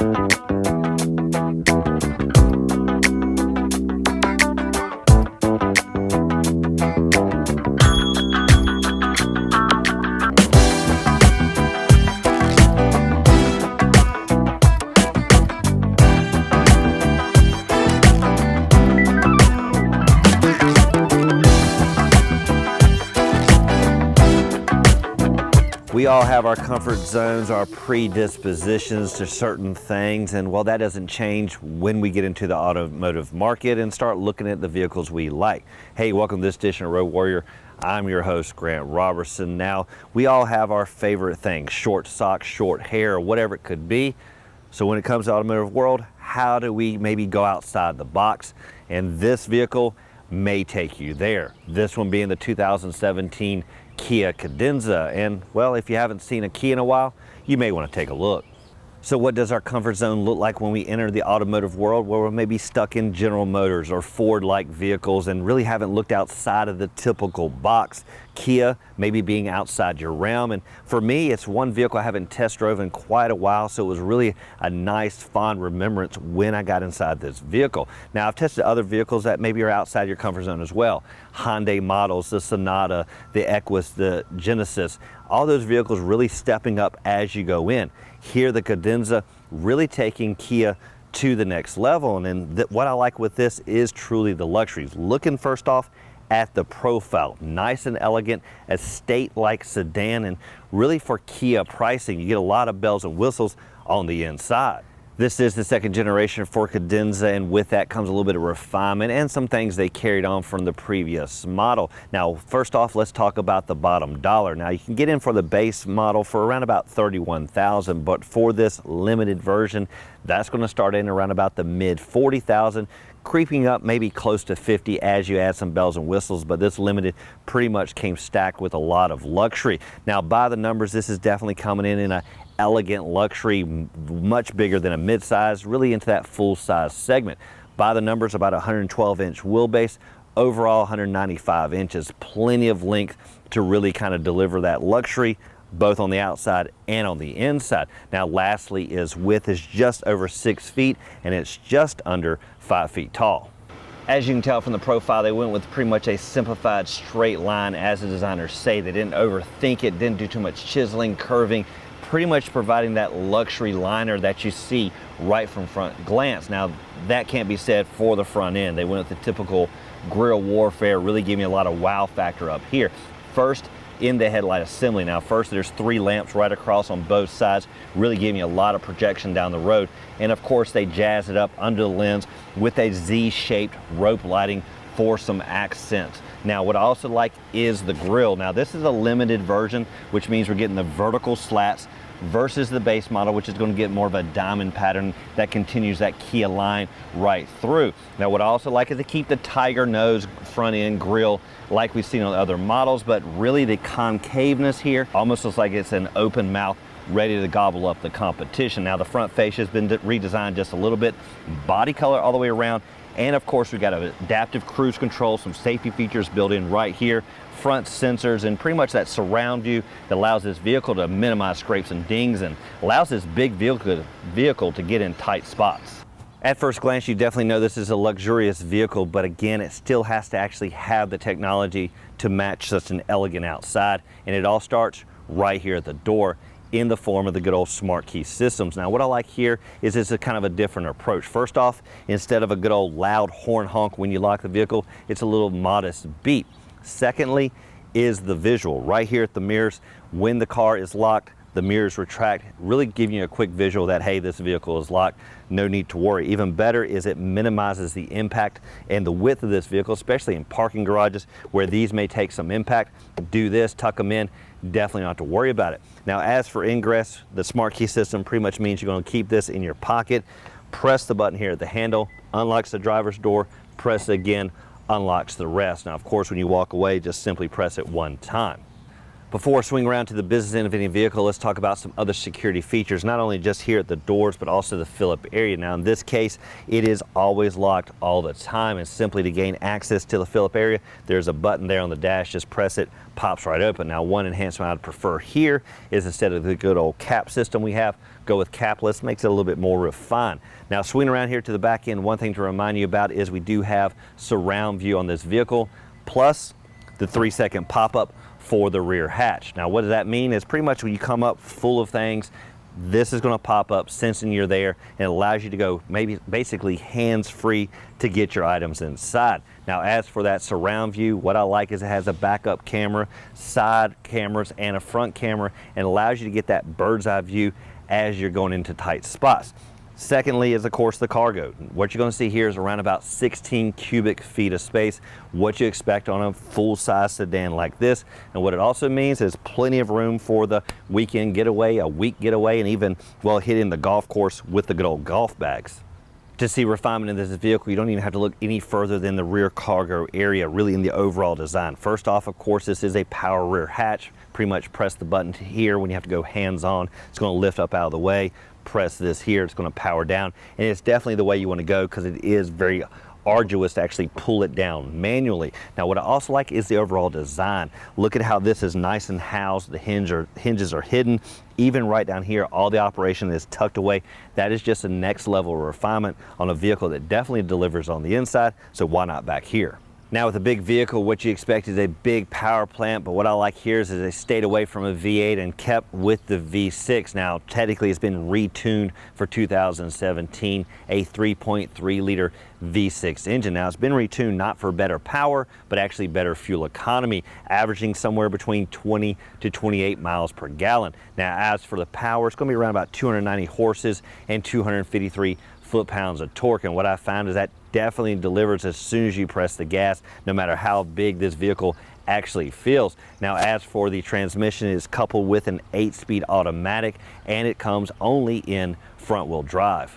We all have our comfort zones, our predispositions to certain things, and well, that doesn't change when we get into the automotive market and start looking at the vehicles we like. Hey, welcome to this edition of Road Warrior. I'm your host, Grant Roberson. Now, we all have our favorite things, short socks, short hair, whatever it could be. So when it comes to the automotive world, how do we maybe go outside the box? And this vehicle may take you there. This one being the 2017 Kia Cadenza. And well, if you haven't seen a Kia in a while, you may want to take a look. So what does our comfort zone look like when we enter the automotive world, where we're maybe stuck in General Motors or Ford-like vehicles and really haven't looked outside of the typical box? Kia maybe being outside your realm. And for me, it's one vehicle I haven't test drove in quite a while, so it was really a nice, fond remembrance when I got inside this vehicle. Now, I've tested other vehicles that maybe are outside your comfort zone as well. Hyundai models, the Sonata, the Equus, the Genesis, all those vehicles really stepping up as you go in. Here, the Cadenza really taking Kia to the next level. And what I like with this is truly the luxuries. Looking first off at the profile, nice and elegant, estate-like sedan, and really for Kia pricing, you get a lot of bells and whistles on the inside. This is the second generation for Cadenza, and with that comes a little bit of refinement and some things they carried on from the previous model. Now, first off, let's talk about the bottom dollar. Now, you can get in for the base model for around about $31,000, but for this limited version, that's going to start in around about the mid $40,000, creeping up maybe close to $50,000 as you add some bells and whistles. But this limited pretty much came stacked with a lot of luxury. Now, by the numbers, this is definitely coming in a elegant luxury, much bigger than a midsize, really into that full size segment. By the numbers, about 112-inch wheelbase, overall 195 inches, plenty of length to really kind of deliver that luxury both on the outside and on the inside. Now, lastly, is width is just over 6 feet, and it's just under 5 feet tall. As you can tell from the profile, they went with pretty much a simplified straight line, as the designers say. They didn't overthink it, didn't do too much chiseling, curving, pretty much providing that luxury liner that you see right from front glance. Now, that can't be said for the front end. They went with the typical grille warfare, really giving you a lot of wow factor up here. First, in the headlight assembly. Now, first, there's 3 lamps right across on both sides, really giving you a lot of projection down the road. And of course, they jazz it up under the lens with a Z-shaped rope lighting for some accents. Now, what I also like is the grille. Now, this is a limited version, which means we're getting the vertical slats versus the base model, which is going to get more of a diamond pattern that continues that Kia line right through. Now, what I also like is to keep the tiger nose front end grille like we've seen on other models, but really the concaveness here almost looks like it's an open mouth ready to gobble up the competition. Now, the front fascia has been redesigned just a little bit, body color all the way around, and of course we've got an adaptive cruise control, some safety features built in right here, front sensors, and pretty much that surround view that allows this vehicle to minimize scrapes and dings and allows this big vehicle to get in tight spots. At first glance, you definitely know this is a luxurious vehicle, but again, it still has to actually have the technology to match such an elegant outside, and it all starts right here at the door in the form of the good old smart key systems. Now, what I like here is it's a kind of a different approach. First off, instead of a good old loud horn honk when you lock the vehicle, it's a little modest beep. Secondly is the visual. Right here at the mirrors, when the car is locked, the mirrors retract, really giving you a quick visual that, hey, this vehicle is locked, no need to worry. Even better is it minimizes the impact and the width of this vehicle, especially in parking garages where these may take some impact. Do this, tuck them in, definitely not have to worry about it. Now, as for ingress, the smart key system pretty much means you're going to keep this in your pocket, press the button here at the handle, unlocks the driver's door, press it again, unlocks the rest. Now, of course, when you walk away, just simply press it one time. Before I swing around to the business end of any vehicle, let's talk about some other security features, not only just here at the doors, but also the fill-up area. Now, in this case, it is always locked all the time, and simply to gain access to the fill-up area, there's a button there on the dash. Just press it, pops right open. Now, one enhancement I'd prefer here is instead of the good old cap system we have, go with capless. Makes it a little bit more refined. Now, swinging around here to the back end, one thing to remind you about is we do have surround view on this vehicle, plus the 3-second pop-up for the rear hatch. Now, what does that mean? Is pretty much when you come up full of things, this is going to pop up sensing you're there, and it allows you to go basically hands-free to get your items inside. Now, as for that surround view, what I like is it has a backup camera, side cameras, and a front camera, and allows you to get that bird's eye view as you're going into tight spots. Secondly is, of course, the cargo. What you're going to see here is around about 16 cubic feet of space, what you expect on a full-size sedan like this. And what it also means is plenty of room for the weekend getaway, a week getaway, and even, well, hitting the golf course with the good old golf bags. To see refinement in this vehicle, you don't even have to look any further than the rear cargo area, really in the overall design. First off, of course, this is a power rear hatch. Pretty much press the button here when you have to go hands-on. It's going to lift up out of the way. Press this here, it's going to power down, and it's definitely the way you want to go because it is very arduous to actually pull it down manually. Now, what I also like is the overall design. Look at how this is nice and housed. The hinges are hidden. Even right down here, all the operation is tucked away. That is just a next level of refinement on a vehicle that definitely delivers on the inside, so why not back here? Now, with a big vehicle, what you expect is a big power plant, but what I like here is they stayed away from a V8 and kept with the V6. Now, technically, it's been retuned for 2017, a 3.3 liter V6 engine. Now, it's been retuned not for better power, but actually better fuel economy, averaging somewhere between 20 to 28 miles per gallon. Now, as for the power, it's going to be around about 290 horses and 253 foot-pounds of torque, and what I found is that definitely delivers as soon as you press the gas, no matter how big this vehicle actually feels. Now, as for the transmission, it is coupled with an 8-speed automatic, and it comes only in front-wheel drive.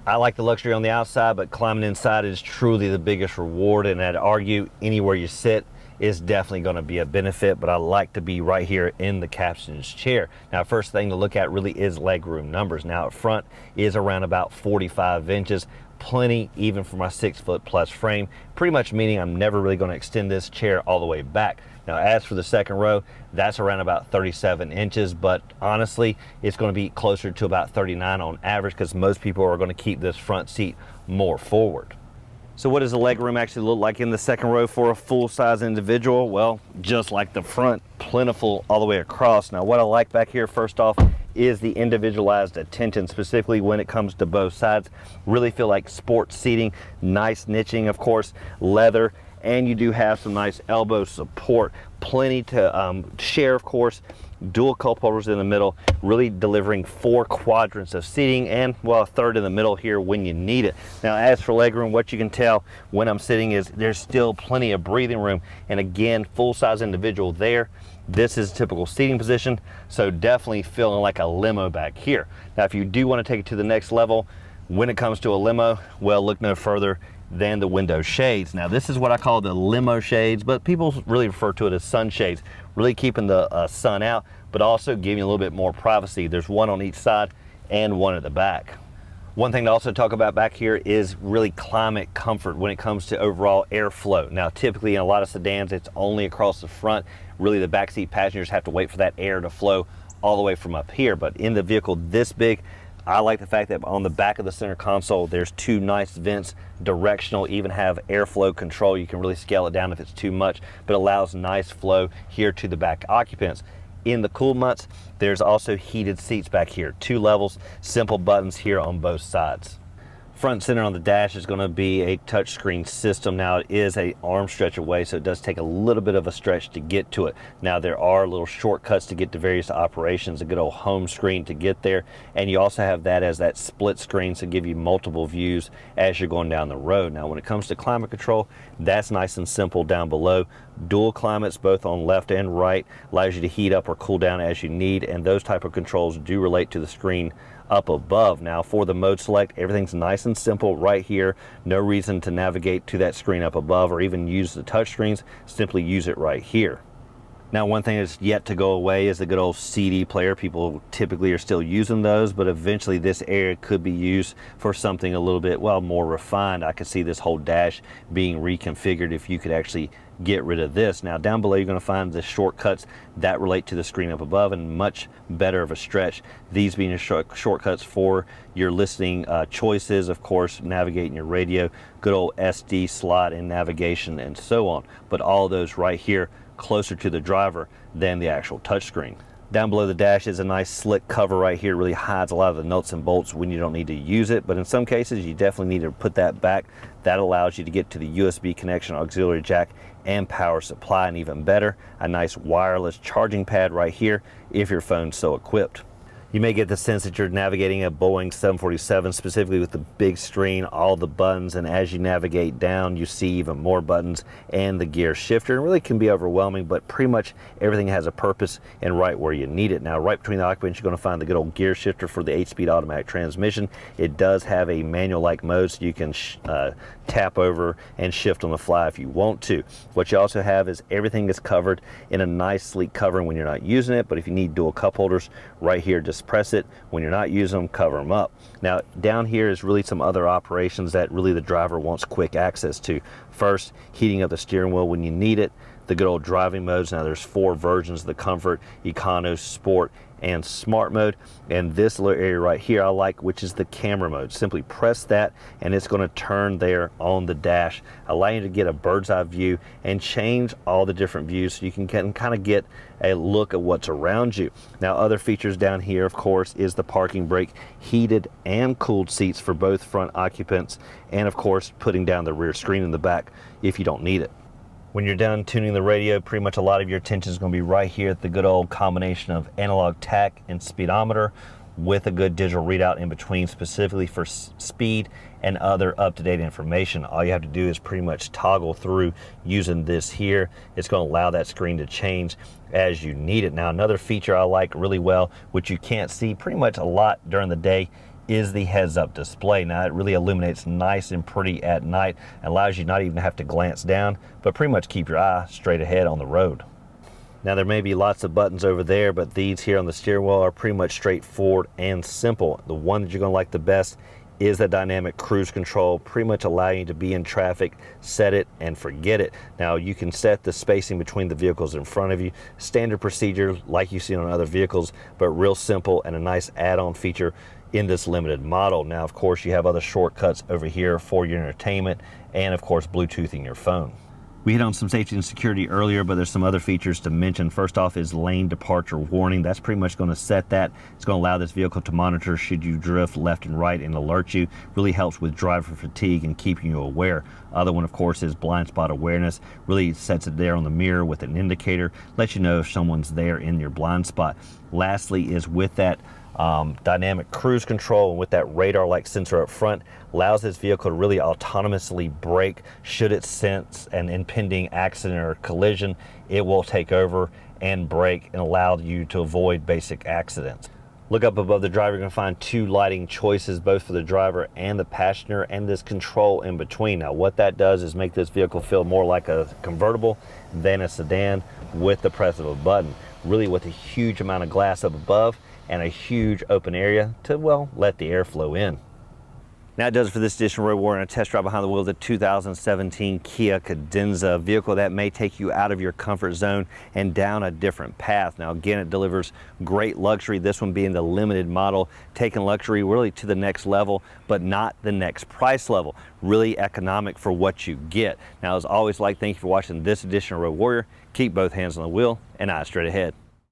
I like the luxury on the outside, but climbing inside is truly the biggest reward, and I'd argue anywhere you sit is definitely going to be a benefit, but I like to be right here in the captain's chair. Now, first thing to look at really is legroom numbers. Now, up front is around about 45 inches, plenty even for my 6-foot plus frame, pretty much meaning I'm never really going to extend this chair all the way back. Now, as for the second row, that's around about 37 inches, but honestly, it's going to be closer to about 39 on average because most people are going to keep this front seat more forward. So what does the legroom actually look like in the second row for a full-size individual? Well, just like the front, plentiful all the way across. Now, what I like back here, first off, is the individualized attention, specifically when it comes to both sides. Really feel like sports seating, nice niching, of course, leather, and you do have some nice elbow support. Plenty to share, of course. Dual cup holders in the middle, really delivering 4 quadrants of seating, and well, a third in the middle here when you need it. Now, as for legroom, what you can tell when I'm sitting is there's still plenty of breathing room, and again, full-size individual there. This is typical seating position, so definitely feeling like a limo back here. Now, if you do want to take it to the next level, when it comes to a limo, well, look no further than the window shades. Now, this is what I call the limo shades, but people really refer to it as sunshades, really keeping the sun out, but also giving you a little bit more privacy. There's one on each side and one at the back. One thing to also talk about back here is really climate comfort when it comes to overall airflow. Now, typically in a lot of sedans, it's only across the front. Really, the backseat passengers have to wait for that air to flow all the way from up here, but in the vehicle this big, I like the fact that on the back of the center console, there's 2 nice vents, directional, even have airflow control. You can really scale it down if it's too much, but allows nice flow here to the back occupants. In the cool months, there's also heated seats back here. 2 levels, simple buttons here on both sides. Front and center on the dash is going to be a touchscreen system. Now, it is an arm stretch away, so it does take a little bit of a stretch to get to it. Now, there are little shortcuts to get to various operations, a good old home screen to get there, and you also have that as that split screen to give you multiple views as you're going down the road. Now, when it comes to climate control, that's nice and simple down below. Dual climates both on left and right, allows you to heat up or cool down as you need, and those type of controls do relate to the screen up above. Now, for the mode select, everything's nice and simple right here. No reason to navigate to that screen up above or even use the touch screens. Simply use it right here. Now, one thing that's yet to go away is the good old CD player. People typically are still using those, but eventually this area could be used for something a little bit, well, more refined. I could see this whole dash being reconfigured if you could actually get rid of this. Now, down below, you're going to find the shortcuts that relate to the screen up above, and much better of a stretch. These being shortcuts for your listening choices, of course, navigating your radio, good old SD slot and navigation, and so on. But all those right here, closer to the driver than the actual touchscreen. Down below the dash is a nice slick cover right here. It really hides a lot of the nuts and bolts when you don't need to use it, but in some cases you definitely need to put that back. That allows you to get to the USB connection, auxiliary jack, and power supply, and even better, a nice wireless charging pad right here if your phone's so equipped. You may get the sense that you're navigating a Boeing 747, specifically with the big screen, all the buttons, and as you navigate down, you see even more buttons and the gear shifter. It really can be overwhelming, but pretty much everything has a purpose and right where you need it. Now, right between the occupants, you're going to find the good old gear shifter for the 8-speed automatic transmission. It does have a manual-like mode, so you can tap over and shift on the fly if you want to. What you also have is everything is covered in a nice sleek covering when you're not using it, but if you need dual cup holders, right here, just press it. When you're not using them, cover them up. Now, down here is really some other operations that really the driver wants quick access to. First, heating up the steering wheel when you need it. The good old driving modes. Now, there's 4 versions: the Comfort, Econo, Sport, and Smart mode. And this little area right here I like, which is the camera mode. Simply press that and it's going to turn there on the dash, allowing you to get a bird's eye view and change all the different views so you can kind of get a look at what's around you. Now, other features down here, of course, is the parking brake, heated and cooled seats for both front occupants, and of course putting down the rear screen in the back if you don't need it. When you're done tuning the radio, pretty much a lot of your attention is going to be right here at the good old combination of analog tach and speedometer with a good digital readout in between, specifically for speed and other up-to-date information. All you have to do is pretty much toggle through using this here. It's going to allow that screen to change as you need it. Now, another feature I like really well, which you can't see pretty much a lot during the day, is the heads-up display. Now, it really illuminates nice and pretty at night, and allows you not even to have to glance down, but pretty much keep your eye straight ahead on the road. Now, there may be lots of buttons over there, but these here on the steering wheel are pretty much straightforward and simple. The one that you're going to like the best is the dynamic cruise control, pretty much allowing you to be in traffic, set it and forget it. Now, you can set the spacing between the vehicles in front of you. Standard procedure like you see on other vehicles, but real simple and a nice add-on feature in this limited model. Now, of course, you have other shortcuts over here for your entertainment and, of course, Bluetoothing your phone. We hit on some safety and security earlier, but there's some other features to mention. First off is lane departure warning. That's pretty much going to set that. It's going to allow this vehicle to monitor should you drift left and right and alert you. Really helps with driver fatigue and keeping you aware. Other one, of course, is blind spot awareness. Really sets it there on the mirror with an indicator, lets you know if someone's there in your blind spot. Lastly is with that dynamic cruise control and with that radar-like sensor up front, allows this vehicle to really autonomously brake should it sense an impending accident or collision. It will take over and brake and allow you to avoid basic accidents. Look up above the driver, you're going to find 2 lighting choices, both for the driver and the passenger, and this control in between. Now, what that does is make this vehicle feel more like a convertible than a sedan with the press of a button. Really with a huge amount of glass up above and a huge open area to, well, let the air flow in. Now, it does it for this edition of Road Warrior, and a test drive behind the wheel of the 2017 Kia Cadenza, a vehicle that may take you out of your comfort zone and down a different path. Now, again, it delivers great luxury, this one being the limited model, taking luxury really to the next level, but not the next price level. Really economic for what you get. Now, as always, thank you for watching this edition of Road Warrior. Keep both hands on the wheel and eyes straight ahead.